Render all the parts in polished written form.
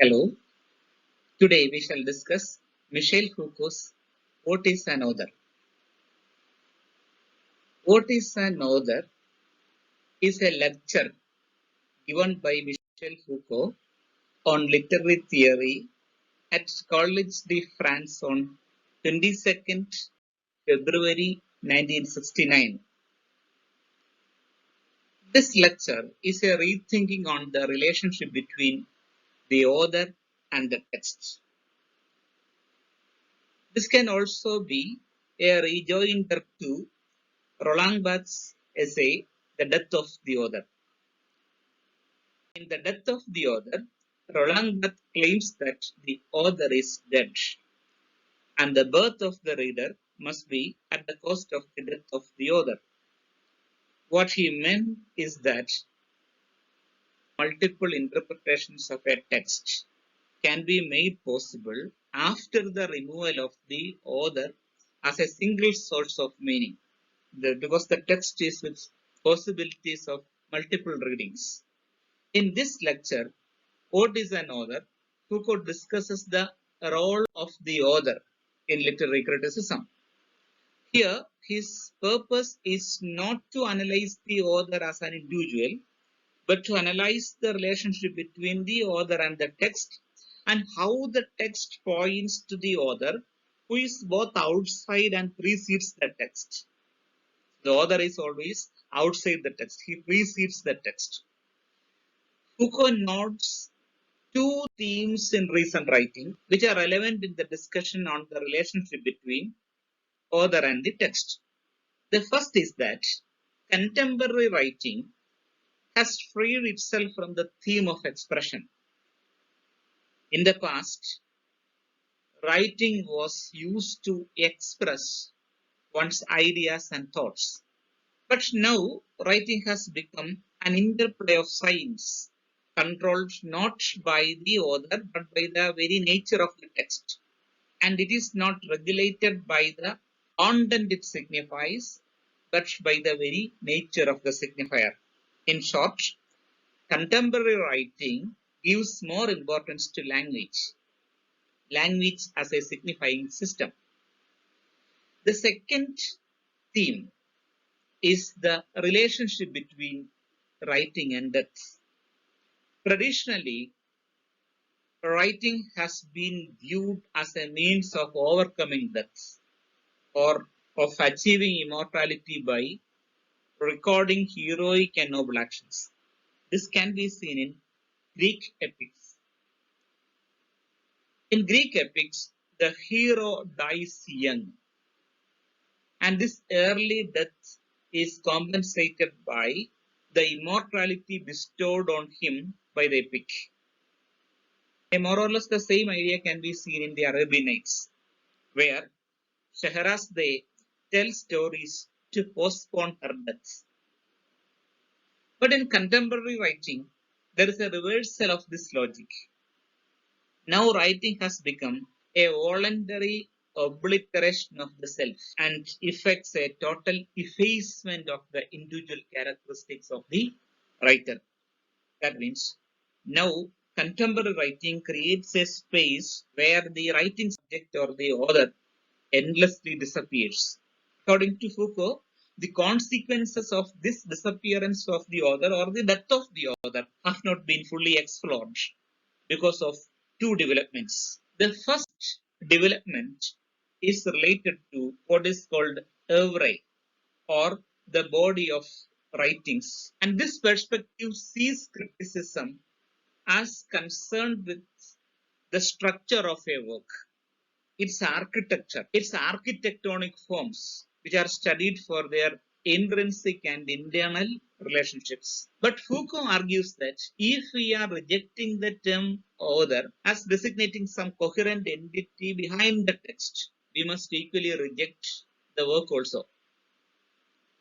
Hello, today we shall discuss Michel Foucault's What is an Author? What is an Author is a lecture given by Michel Foucault on literary theory at Collège de France on 22nd February 1969. This lecture is a rethinking on the relationship between the author and the text. This can also be a rejoinder to Roland Barthes' essay, The Death of the Author. In The Death of the Author, Roland Barthes claims that the author is dead, and the birth of the reader must be at the cost of the death of the author. What he meant is that multiple interpretations of a text can be made possible after the removal of the author as a single source of meaning, because the text is with possibilities of multiple readings. In this lecture, What is an Author? Foucault discusses the role of the author in literary criticism. Here, his purpose is not to analyze the author as an individual, but to analyze the relationship between the author and the text, and how the text points to the author, who is both outside and precedes the text. The author is always outside the text, he precedes the text. Foucault notes two themes in recent writing which are relevant in the discussion on the relationship between author and the text. The first is that contemporary writing has freed itself from the theme of expression. In the past, writing was used to express one's ideas and thoughts. But now, writing has become an interplay of science, controlled not by the author, but by the very nature of the text. And it is not regulated by the content it signifies, but by the very nature of the signifier. In short, contemporary writing gives more importance to language as a signifying system. The second theme is the relationship between writing and death. Traditionally, writing has been viewed as a means of overcoming death or of achieving immortality by recording heroic and noble actions. This can be seen in Greek epics. In Greek epics, the hero dies young, and this early death is compensated by the immortality bestowed on him by the epic. More or less the same idea can be seen in the Arabian Nights, where Scheherazade tells stories to postpone her death. But in contemporary writing, there is a reversal of this logic. Now writing has become a voluntary obliteration of the self and effects a total effacement of the individual characteristics of the writer. That means now contemporary writing creates a space where the writing subject or the author endlessly disappears. According to Foucault, the consequences of this disappearance of the author or the death of the author have not been fully explored because of two developments. The first development is related to what is called oeuvre or the body of writings. And this perspective sees criticism as concerned with the structure of a work, its architecture, its architectonic forms, which are studied for their intrinsic and internal relationships. But Foucault argues that if we are rejecting the term author as designating some coherent entity behind the text, we must equally reject the work also.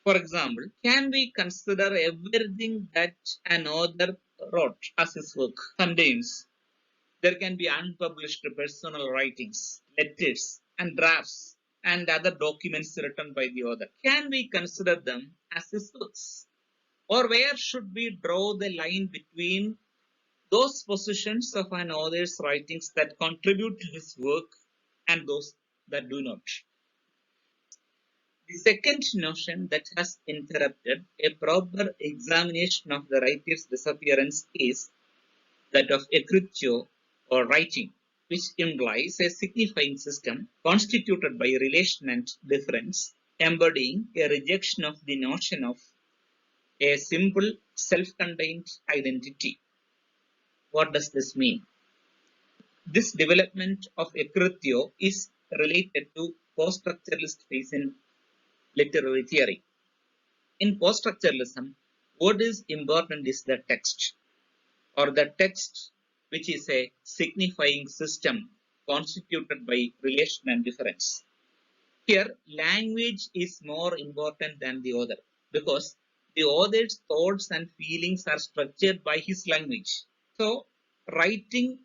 For example, can we consider everything that an author wrote as his work? Sometimes there can be unpublished personal writings, letters, and drafts, and other documents written by the author. Can we consider them as his works? Or where should we draw the line between those positions of an author's writings that contribute to his work and those that do not. The second notion that has interrupted a proper examination of the writer's disappearance is that of écriture or writing, which implies a signifying system constituted by relation and difference, embodying a rejection of the notion of a simple self-contained identity. What does this mean? This development of écriture is related to post-structuralist phase in literary theory. In post-structuralism, what is important is the text, or the text which is a signifying system constituted by relation and difference. Here, language is more important than the author, because the author's thoughts and feelings are structured by his language. So, writing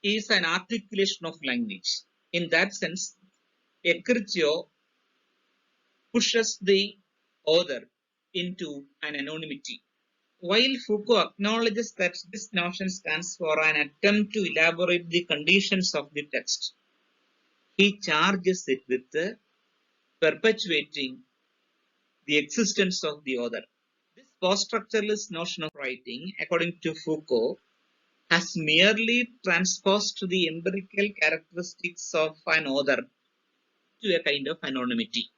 is an articulation of language. In that sense, écriture pushes the author into an anonymity. While Foucault acknowledges that this notion stands for an attempt to elaborate the conditions of the text, he charges it with perpetuating the existence of the author. This post-structuralist notion of writing, according to Foucault, has merely transposed the empirical characteristics of an author to a kind of anonymity.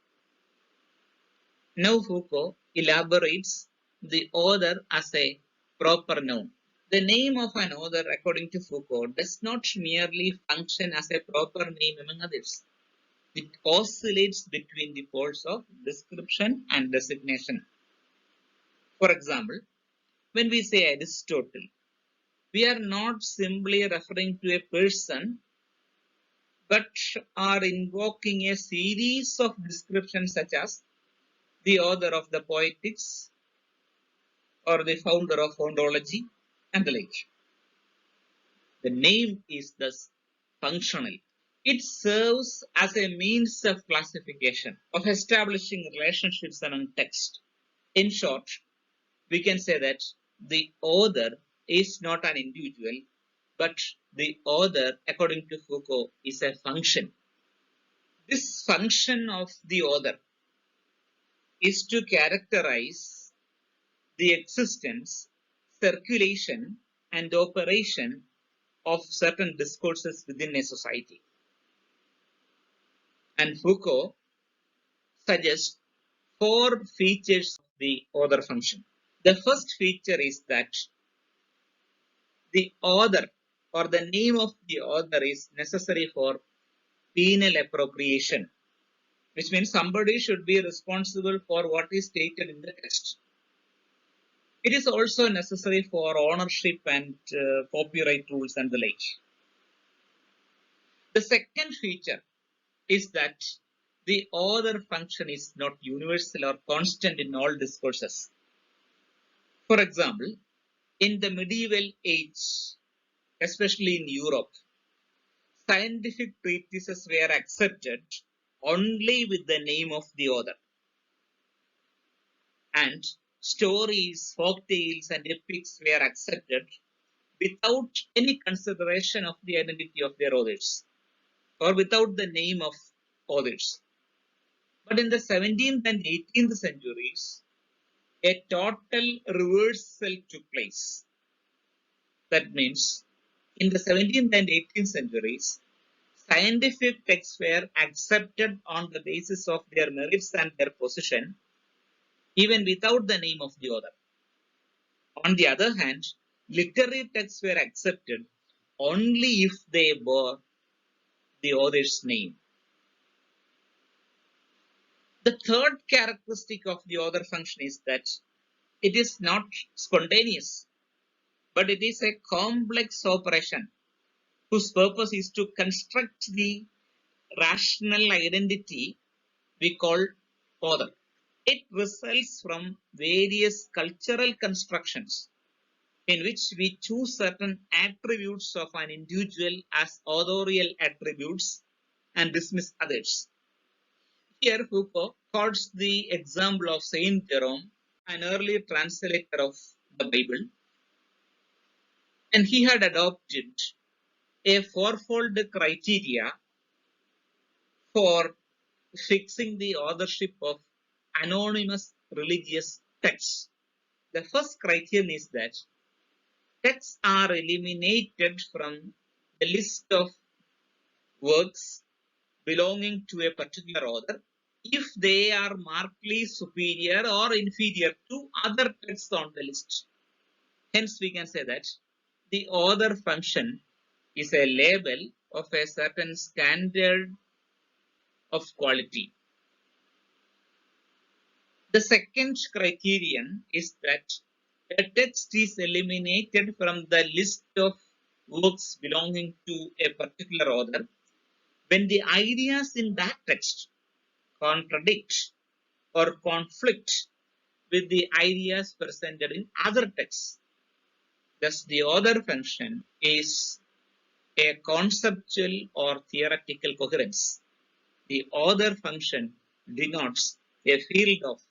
Now Foucault elaborates the author as a proper noun. The name of an author, according to Foucault, does not merely function as a proper name among others. It oscillates between the poles of description and designation. For example, when we say Aristotle, we are not simply referring to a person, but are invoking a series of descriptions such as the author of the Poetics or the founder of ontology and the like. The name is thus functional. It serves as a means of classification, of establishing relationships among text. In short, we can say that the author is not an individual, but the author, according to Foucault, is a function. This function of the author is to characterize the existence, circulation, and operation of certain discourses within a society. And Foucault suggests 4 features of the author function. The first feature is that the author or the name of the author is necessary for penal appropriation, which means somebody should be responsible for what is stated in the text. It is also necessary for ownership and copyright rules and the like. The second feature is that the author function is not universal or constant in all discourses. For example, in the medieval age, especially in Europe, scientific treatises were accepted only with the name of the author. And stories, folk tales, and epics were accepted without any consideration of the identity of their authors, or without the name of authors. But in the 17th and 18th centuries, a total reversal took place. That means, in the 17th and 18th centuries, scientific texts were accepted on the basis of their merits and their position, even without the name of the author. On the other hand, literary texts were accepted only if they bore the author's name. The third characteristic of the author function is that it is not spontaneous, but it is a complex operation whose purpose is to construct the rational identity we call author. It results from various cultural constructions in which we choose certain attributes of an individual as authorial attributes and dismiss others. Here Foucault quotes the example of Saint Jerome, an early translator of the Bible, And he had adopted a fourfold criteria for fixing the authorship of anonymous religious texts. The first criterion is that texts are eliminated from the list of works belonging to a particular author if they are markedly superior or inferior to other texts on the list. Hence, we can say that the author function is a label of a certain standard of quality. The second criterion is that a text is eliminated from the list of works belonging to a particular author when the ideas in that text contradict or conflict with the ideas presented in other texts. Thus, the author function is a conceptual or theoretical coherence. The author function denotes a field of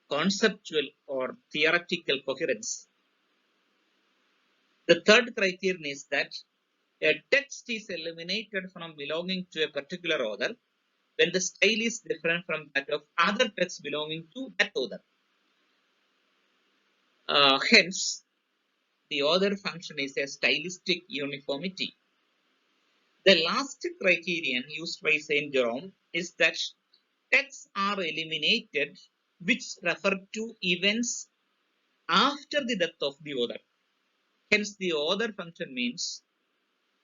conceptual or theoretical coherence. The third criterion is that a text is eliminated from belonging to a particular author when the style is different from that of other texts belonging to that author. Hence, the author function is a stylistic uniformity. The last criterion used by Saint Jerome is that texts are eliminated which refer to events after the death of the author. Hence, the author function means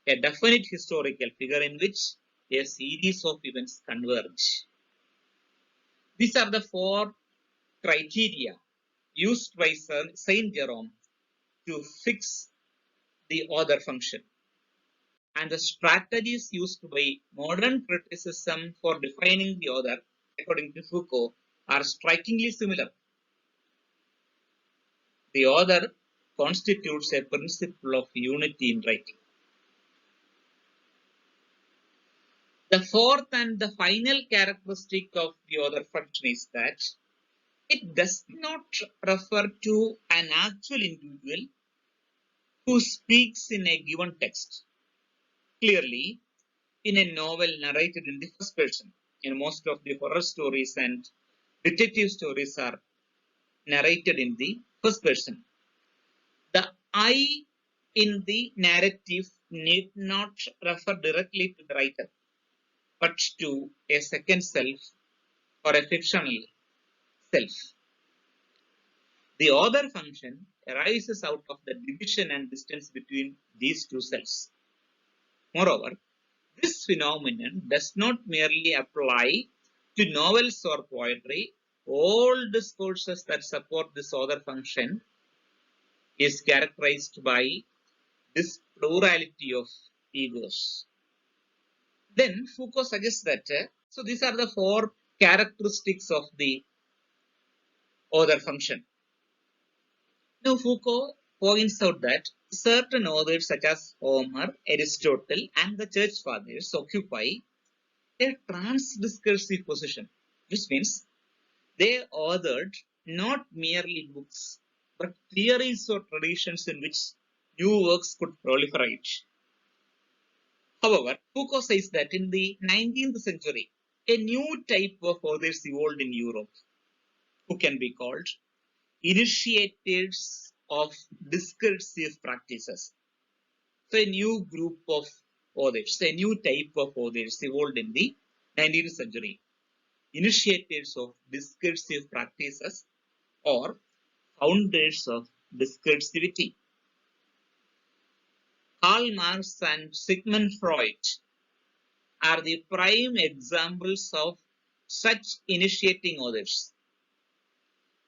a definite historical figure in which a series of events converge. These are the four criteria used by Saint Jerome to fix the author function. And the strategies used by modern criticism for defining the author, according to Foucault, are strikingly similar. The author constitutes a principle of unity in writing. The fourth and the final characteristic of the author function is that it does not refer to an actual individual who speaks in a given text. Clearly, in a novel narrated in the first person, in most of the horror stories and detective stories are narrated in the first person. The I in the narrative need not refer directly to the writer, but to a second self or a fictional self. The author function arises out of the division and distance between these two selves. Moreover, this phenomenon does not merely apply to novels or poetry. All discourses that support this author function is characterized by this plurality of egos. Then Foucault suggests that, so these are the four characteristics of the author function. Now Foucault points out that certain authors such as Homer, Aristotle and the church fathers occupy a transdiscursive position, which means they authored not merely books, but theories or traditions in which new works could proliferate. However, Foucault says that in the 19th century, a new type of authors evolved in Europe, who can be called initiators of discursive practices. So a new group of authors, a new type of authors evolved in the 19th century. Initiators of discursive practices or founders of discursivity. Karl Marx and Sigmund Freud are the prime examples of such initiating authors.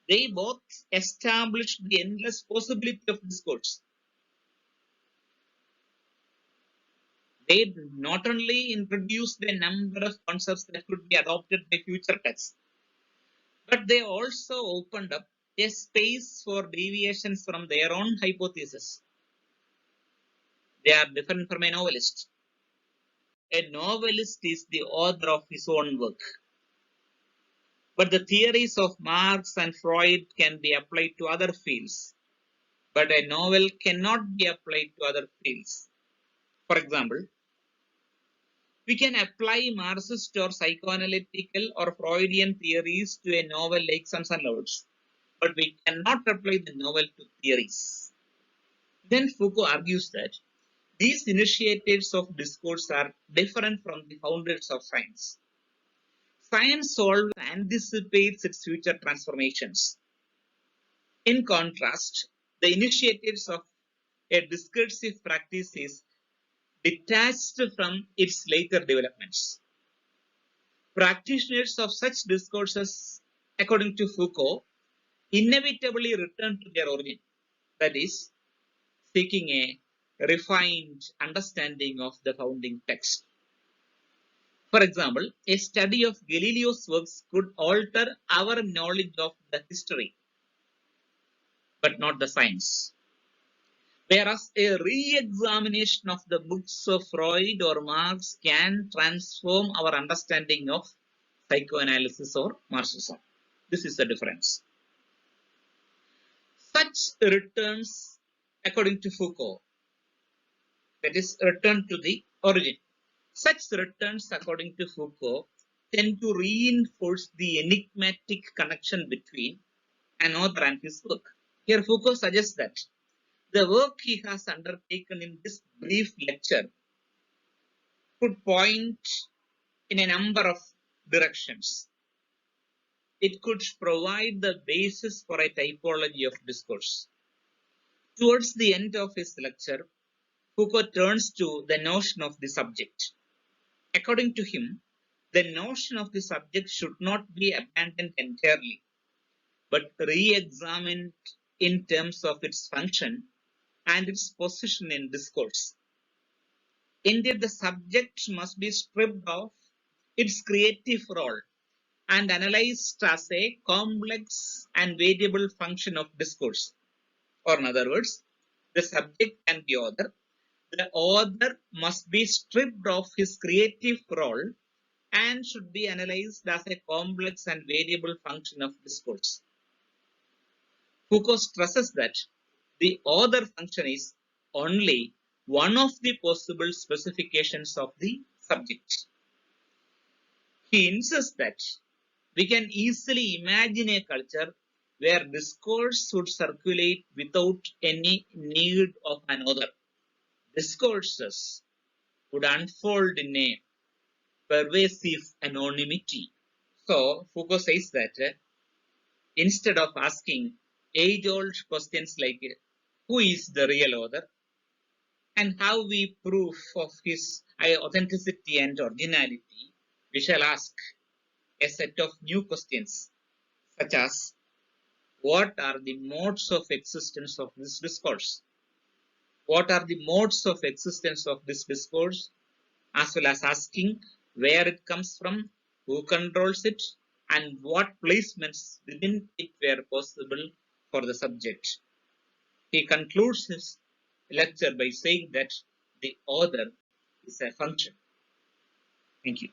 They both established the endless possibility of discourse. They not only introduced a number of concepts that could be adopted by future texts, but they also opened up a space for deviations from their own hypothesis. They are different from a novelist. A novelist is the author of his own work. But the theories of Marx and Freud can be applied to other fields. but a novel cannot be applied to other fields. For example, we can apply Marxist or psychoanalytical or Freudian theories to a novel like Sons and Lovers, but we cannot apply the novel to theories. Then Foucault argues that these initiatives of discourse are different from the founders of science. Science always anticipates its future transformations. In contrast, the initiatives of a discursive practice is detached from its later developments. Practitioners of such discourses, according to Foucault, inevitably return to their origin, that is, seeking a refined understanding of the founding text. For example, a study of Galileo's works could alter our knowledge of the history, but not the science. Whereas a re-examination of the books of Freud or Marx can transform our understanding of psychoanalysis or Marxism. This is the difference. Such returns, according to Foucault, that is, return to the origin. Such returns, according to Foucault, tend to reinforce the enigmatic connection between an author and his work. Here, Foucault suggests that the work he has undertaken in this brief lecture could point in a number of directions. It could provide the basis for a typology of discourse. Towards the end of his lecture, Foucault turns to the notion of the subject. According to him, the notion of the subject should not be abandoned entirely, but re-examined in terms of its function and its position in discourse. Indeed, the subject must be stripped of its creative role and analyzed as a complex and variable function of discourse. Or in other words, the subject can be author. The author must be stripped of his creative role and should be analyzed as a complex and variable function of discourse. Foucault stresses that the author function is only one of the possible specifications of the subject. He insists that we can easily imagine a culture where discourse would circulate without any need of an author. Discourses would unfold in a pervasive anonymity. So Foucault says that instead of asking age-old questions like who is the real author and how we prove of his authenticity and originality, we shall ask a set of new questions such as what are the modes of existence of this discourse? What are the modes of existence of this discourse? As well as asking where it comes from, who controls it, and what placements within it were possible for the subject. He concludes his lecture by saying that the author is a function. Thank you.